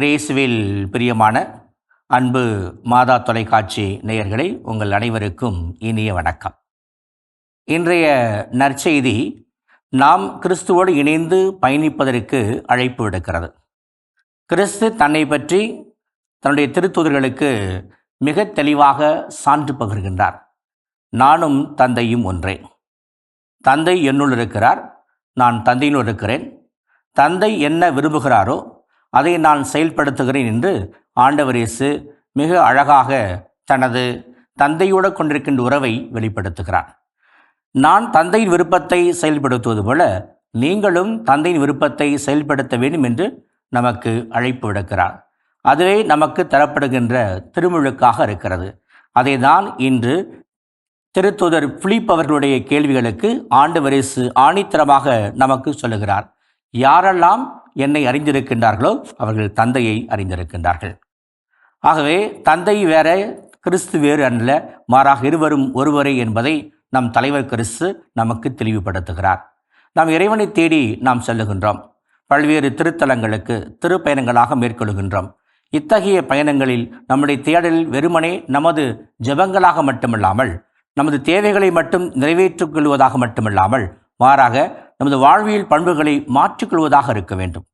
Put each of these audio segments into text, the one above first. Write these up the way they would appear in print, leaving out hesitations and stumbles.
இயேசுவில் பிரியமான அன்பு மாதா தொலைக்காட்சி நேயர்களே, உங்கள் அனைவருக்கும் இனிய வணக்கம். இன்றைய நற்செய்தி நாம் கிறிஸ்துவோடு இணைந்து பயணிப்பதற்கு அழைப்பு விடுக்கிறது. கிறிஸ்து தன்னை பற்றி தன்னுடைய திருத்தூதர்களுக்கு மிக தெளிவாக சான்று பகிர்கின்றார். நானும் தந்தையும் ஒன்றே. தந்தை என்னுள் இருக்கிறார், நான் தந்தையினுள் இருக்கிறேன். தந்தை என்ன விரும்புகிறாரோ அதை நான் செயல்படுத்துகிறேன் என்று ஆண்டவர் இயேசு மிக அழகாக தனது தந்தையோடு கொண்டிருக்கின்ற உறவை வெளிப்படுத்துகிறார். நான் தந்தையின் விருப்பத்தை செயல்படுத்துவது போல நீங்களும் தந்தையின் விருப்பத்தை செயல்படுத்த வேண்டும் என்று நமக்கு அழைப்பு விடுக்கிறார். அதுவே நமக்கு தரப்படுகின்ற திருமுழுக்காக இருக்கிறது. அதை தான் இன்று திருத்தூதர் பிலிப் அவர்களுடைய கேள்விகளுக்கு ஆண்டவர் இயேசு ஆணித்தரமாக நமக்கு சொல்லுகிறார். யாரெல்லாம் என்னை அறிந்திருக்கின்றார்களோ அவர்கள் தந்தையை அறிந்திருக்கின்றார்கள். ஆகவே தந்தை வேற, கிறிஸ்து வேறு அல்ல, மாறாக இருவரும் ஒருவரே என்பதை நம் தலைவர் கிறிஸ்து நமக்கு தெளிவுபடுத்துகிறார். நாம் இறைவனை தேடி நாம் செல்லுகின்றோம். பல்வேறு திருத்தலங்களுக்கு திருப்பயணங்களாக மேற்கொள்கின்றோம். இத்தகைய பயணங்களில் நம்முடைய தேடலில் வெறுமனே நமது ஜெபங்களாக மட்டுமல்லாமல், நமது தேவைகளை மட்டும் நிறைவேற்றிக் கொள்வதாக மட்டுமல்லாமல், மாறாக நமது வாழ்வியல் பண்புகளை மாற்றிக்கொள்வதாக இருக்க வேண்டும்.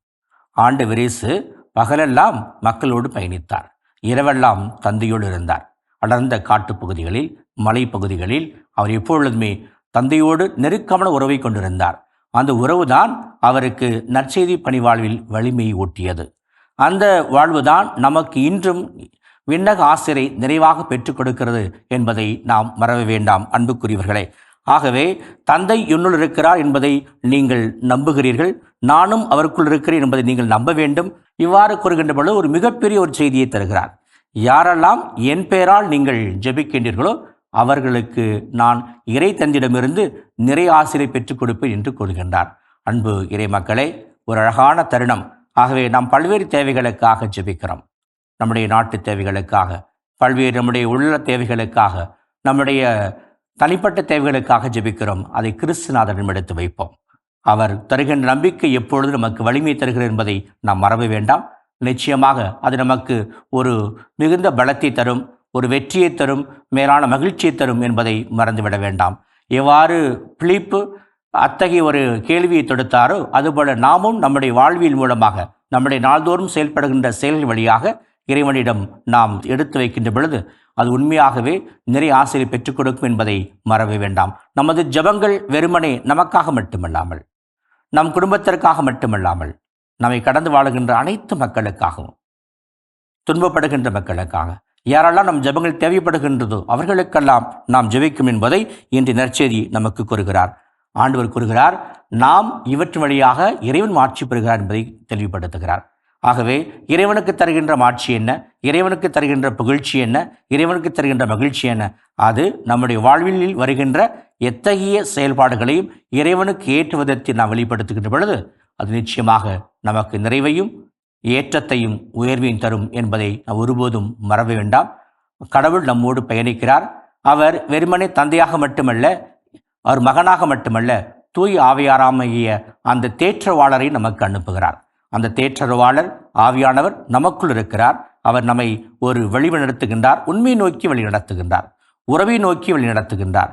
ஆண்டவர் இயேசு பகலெல்லாம் மக்களோடு பயணித்தார், இரவெல்லாம் தந்தையோடு இருந்தார். அடர்ந்த காட்டுப்பகுதிகளில், மலைப்பகுதிகளில் அவர் எப்பொழுதுமே தந்தையோடு நெருக்கமான உறவை கொண்டிருந்தார். அந்த உறவுதான் அவருக்கு நற்செய்தி பணிவாழ்வில் வலிமையை ஊட்டியது. அந்த வாழ்வுதான் நமக்கு இன்றும் விண்ணக ஆசிரை நிறைவாக பெற்றுக் கொடுக்கிறது என்பதை நாம் மறக்க வேண்டாம் அன்புக்குரியவர்களே. ஆகவே தந்தை என்னுள் இருக்கிறார் என்பதை நீங்கள் நம்புகிறீர்கள், நானும் அவருக்குள் இருக்கிறேன் என்பதை நீங்கள் நம்ப வேண்டும். இவ்வாறு கூறுகின்ற பொழுது ஒரு மிகப்பெரிய ஒரு செய்தியை தருகிறார். யாரெல்லாம் என் பெயரால் நீங்கள் ஜெபிக்கின்றீர்களோ அவர்களுக்கு நான் இறை தந்தையிடமிருந்து நிறைய ஆசிரியை பெற்றுக் கொடுப்பேன் என்று கூறுகின்றார். அன்பு இறை மக்களே, ஒரு அழகான தருணம். ஆகவே நாம் பல்வேறு தேவைகளுக்காக ஜெபிக்கிறோம். நம்முடைய நாட்டு தேவைகளுக்காக, பல்வேறு நம்முடைய உள்ள தேவைகளுக்காக, நம்முடைய தனிப்பட்ட தேவைகளுக்காக ஜெபிக்கிறோம். அதை கிறிஸ்துநாதரிடம் எடுத்து வைப்போம். அவர் தருகின்ற நம்பிக்கை எப்பொழுது நமக்கு வலிமை தருகிறது என்பதை நாம் மறக்க வேண்டாம். நிச்சயமாக அது நமக்கு ஒரு மிகுந்த பலத்தை தரும், ஒரு வெற்றியை தரும், மேலான மகிழ்ச்சியை தரும் என்பதை மறந்துவிட வேண்டாம். எவ்வாறு பிலிப்பு அத்தகைய ஒரு கேள்வியை தொடுத்தாரோ அதுபோல நாமும் நம்முடைய வாழ்வியல் மூலமாக நம்முடைய நாள்தோறும் செயல்படுகின்ற செயல்கள் வழியாக இறைவனிடம் நாம் எடுத்து வைக்கின்ற பொழுது அது உண்மையாகவே நிறைய ஆசிரியை பெற்றுக் கொடுக்கும் என்பதை மறக்க வேண்டாம். நமது ஜெபங்கள் வெறுமனே நமக்காக மட்டுமல்லாமல், நம் குடும்பத்திற்காக மட்டுமல்லாமல், நம்மை கடந்து வாழுகின்ற அனைத்து மக்களுக்காகவும், துன்பப்படுகின்ற மக்களுக்காக, யாரெல்லாம் நம் ஜெபங்கள் தேவைப்படுகின்றதோ அவர்களுக்கெல்லாம் நாம் ஜெபிக்கும் என்பதை இன்று நற்செய்தி நமக்கு கூறுகிறார். ஆண்டவர் கூறுகிறார், நாம் இவற்றின் வழியாக இறைவன் மாட்சி பெறுகிறார் என்பதை தெளிவுபடுத்துகிறார். ஆகவே இறைவனுக்கு தருகின்ற மாட்சி என்ன, இறைவனுக்கு தருகின்ற புகழ்ச்சி என்ன, இறைவனுக்கு தருகின்ற மகிழ்ச்சி என்ன, அது நம்முடைய வாழ்வில் வருகின்ற எத்தகைய செயல்பாடுகளையும் இறைவனுக்கு ஏற்ற விதத்தில் நாம் வெளிப்படுத்துகின்ற பொழுது அது நிச்சயமாக நமக்கு நிறைவையும் ஏற்றத்தையும் உயர்வையும் தரும் என்பதை நாம் ஒருபோதும் மறக்க வேண்டாம். கடவுள் நம்மோடு பயணிக்கிறார். அவர் வெறுமனே தந்தையாக மட்டுமல்ல, அவர் மகனாக மட்டுமல்ல, தூய் ஆவியாராகிய அந்த தேற்றவாளரை நமக்கு அனுப்புகிறார். அந்த தேற்றவாளர் ஆவியானவர் நமக்குள் இருக்கிறார். அவர் நம்மை ஒரு வழி நடத்துகின்றார், உண்மையை நோக்கி வழி நடத்துகின்றார், உறவை நோக்கி வழி நடத்துகின்றார்,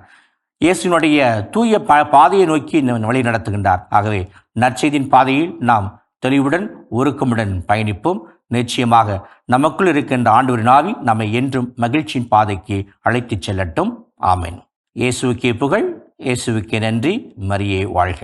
இயேசுனுடைய தூய பாதையை நோக்கி வழி நடத்துகின்றார். ஆகவே நற்செய்தியின் பாதையில் நாம் தெளிவுடன் உருக்கமுடன் பயணிப்போம். நிச்சயமாக நமக்குள் இருக்கின்ற ஆண்டவரின் ஆவி நம்மை என்றும் மகிழ்ச்சியின் பாதைக்கு அழைத்துச் செல்லட்டும். ஆமென். இயேசுவுக்கே புகழ், இயேசுவுக்கே நன்றி. மரியே வாழ்க.